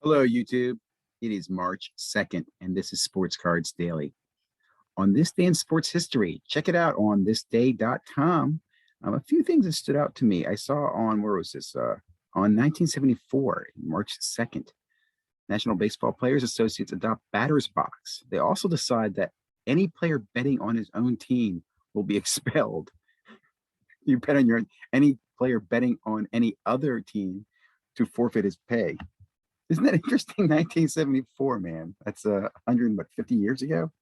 Hello, YouTube. It is March 2nd, and this is Sports Cards Daily. On this day in sports history, check it out on thisday.com. A few things that stood out to me. I saw on, where was this? On 1974, March 2nd, National Baseball Players Associates adopt batter's box. They also decide that any player betting on his own team will be expelled. You bet on any player betting on any other team to forfeit his pay. Isn't that interesting? 1974, man. That's 150 years ago.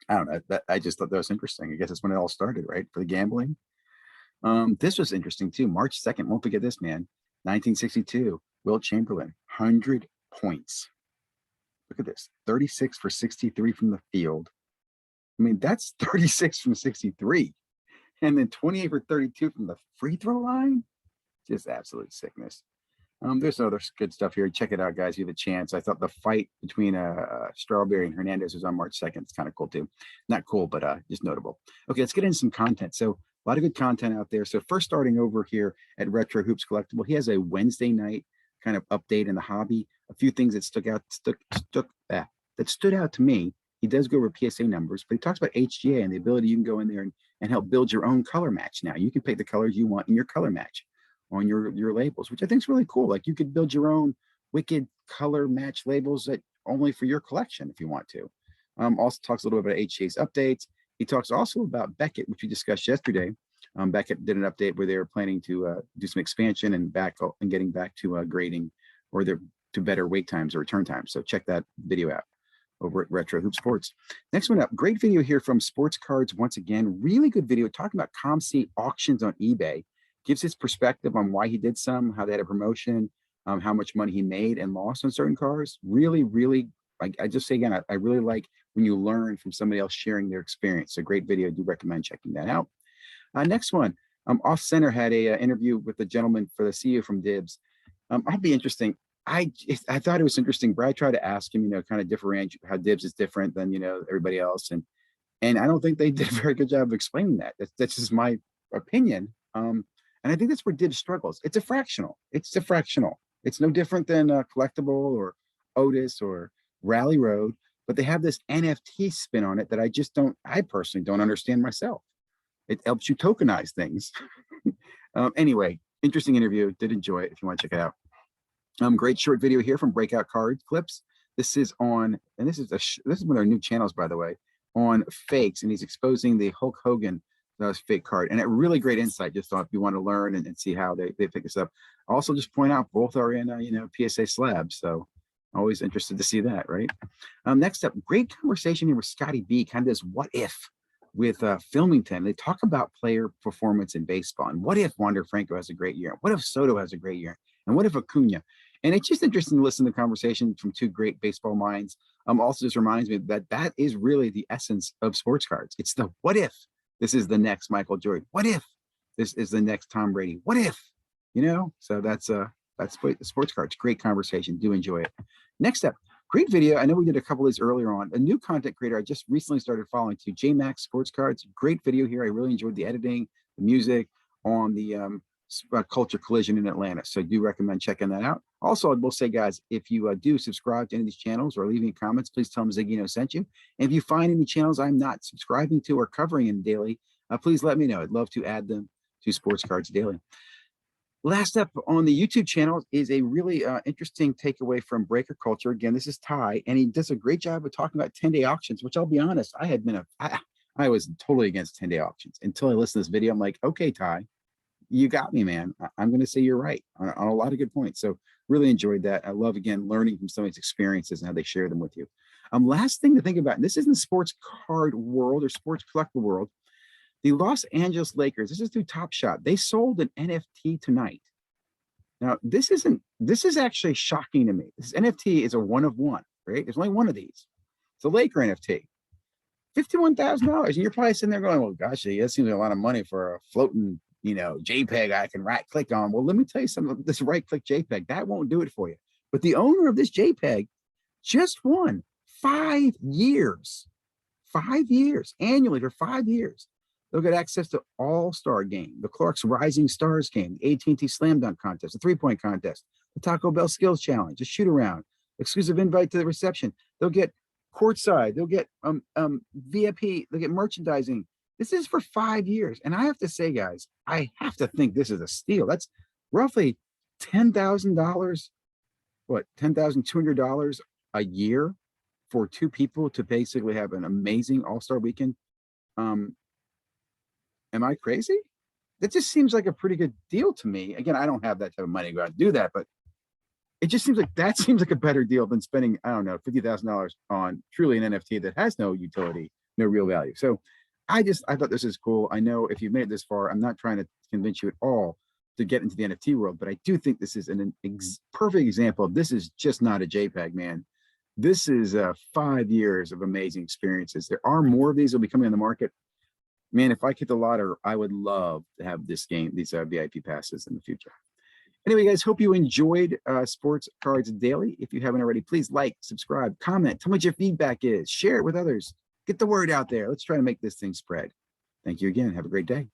I don't know. I just thought that was interesting. I guess that's when it all started, right? For the gambling. This was interesting too. March 2nd. Won't forget this, man. 1962. Wilt Chamberlain, 100 points. Look at this. 36 for 63 from the field. I mean, that's 36 from 63. And then 28 for 32 from the free throw line. Just absolute sickness. There's other good stuff here. Check it out, guys. You have a chance. I thought the fight between Strawberry and Hernandez was on March 2nd. It's kind of cool too. Not cool, but just notable. Okay, let's get into some content. So a lot of good content out there. So first, starting over here at Retro Hoops Collectible, he has a Wednesday night kind of update in the hobby. A few things that stood out to me. He does go over PSA numbers, but he talks about HGA and the ability you can go in there and help build your own color match. Now you can pick the colors you want in your color match on your labels, which I think is really cool. Like you could build your own wicked color match labels that only for your collection if you want to. Also talks a little bit about HGA's updates. He talks also about Beckett, which we discussed yesterday. Beckett did an update where they were planning to do some expansion and getting back to grading or to better wait times or return times. So check that video out over at Retro Hoop Sports. Next one up, great video here from Sports Cards once again. Really good video talking about COMC auctions on eBay. Gives his perspective on why he did some, how they had a promotion, how much money he made and lost on certain cars. Really, really, I just say again, I really like when you learn from somebody else sharing their experience. So great video. I do recommend checking that out. Next one, Off Center had a interview with the gentleman for the CEO from Dibbs. I'll be interesting. I thought it was interesting. Brad tried to ask him, kind of differentiate how Dibbs is different than, everybody else. And I don't think they did a very good job of explaining that. That's just my opinion. And I think that's where Dibbs struggles. It's a fractional. It's no different than Collectible or Otis or Rally Road, but they have this NFT spin on it that I personally don't understand myself. It helps you tokenize things. Anyway, interesting interview. Did enjoy it if you want to check it out. Great short video here from Breakout Card Clips. This is on, and this is one of our new channels, by the way, on fakes, and he's exposing the Hulk Hogan fake card, and a really great insight just on if you want to learn and see how they pick this up. Also, just point out both are in PSA slabs, so always interested to see that, right? Next up, great conversation here with Scotty B, kind of this what if with Filmington. They talk about player performance in baseball, and what if Wander Franco has a great year? What if Soto has a great year? And what if Acuna? And it's just interesting to listen to the conversation from two great baseball minds. Also just reminds me that is really the essence of sports cards. It's the what if this is the next Michael Jordan? What if this is the next Tom Brady? What if, So that's sports cards. Great conversation. Do enjoy it. Next up, great video. I know we did a couple of these earlier on. A new content creator I just recently started following to JMax Sports Cards. Great video here. I really enjoyed the editing, the music on the Culture Collision in Atlanta. So I do recommend checking that out. Also, I will say, guys, if you do subscribe to any of these channels or leaving comments, please tell them ZiggyNo sent you. And if you find any channels I'm not subscribing to or covering in daily, please let me know. I'd love to add them to Sports Cards Daily. Last up on the YouTube channel is a really interesting takeaway from Breaker Culture. Again, this is Ty, and he does a great job of talking about 10-day auctions, which I'll be honest, I was totally against 10-day auctions until I listened to this video. I'm like, okay, Ty, you got me, man. I'm going to say you're right on a lot of good points. So really enjoyed that. I love, again, learning from somebody's experiences and how they share them with you. Last thing to think about, and this isn't the sports card world or sports collectible world. The Los Angeles Lakers, this is through Top Shot. They sold an NFT tonight. Now, this is actually shocking to me. This NFT is a one of one, right? There's only one of these. It's a Laker NFT. $51,000. And you're probably sitting there going, well, gosh, that seems like a lot of money for a floating JPEG I can right click on. Well, let me tell you something. This right click JPEG, that won't do it for you. But the owner of this JPEG just won 5 years, 5 years annually for 5 years, They'll get access to All-Star Game, the Clark's Rising Stars Game, the AT&T Slam Dunk Contest, the three-point contest, the Taco Bell Skills Challenge, the shoot-around, exclusive invite to the reception. They'll get courtside. They'll get VIP. They'll get merchandising. This is for 5 years. And I have to say, guys, I have to think this is a steal. That's roughly $10,000, what, $10,200 a year for two people to basically have an amazing All-Star weekend. Am I crazy? That just seems like a pretty good deal to me. Again, I don't have that type of money to go out and do that, but it just seems like that seems like a better deal than spending, I don't know, $50,000 on truly an NFT that has no utility, no real value. So I thought this is cool. I know if you've made it this far, I'm not trying to convince you at all to get into the NFT world, but I do think this is an perfect example of this is just not a JPEG, man. This is 5 years of amazing experiences. There are more of these that will be coming on the market. Man, if I hit the lottery, I would love to have this game, these VIP passes in the future. Anyway, guys, hope you enjoyed Sports Cards Daily. If you haven't already, please like, subscribe, comment, tell me what your feedback is, share it with others. Get the word out there. Let's try to make this thing spread. Thank you again. Have a great day.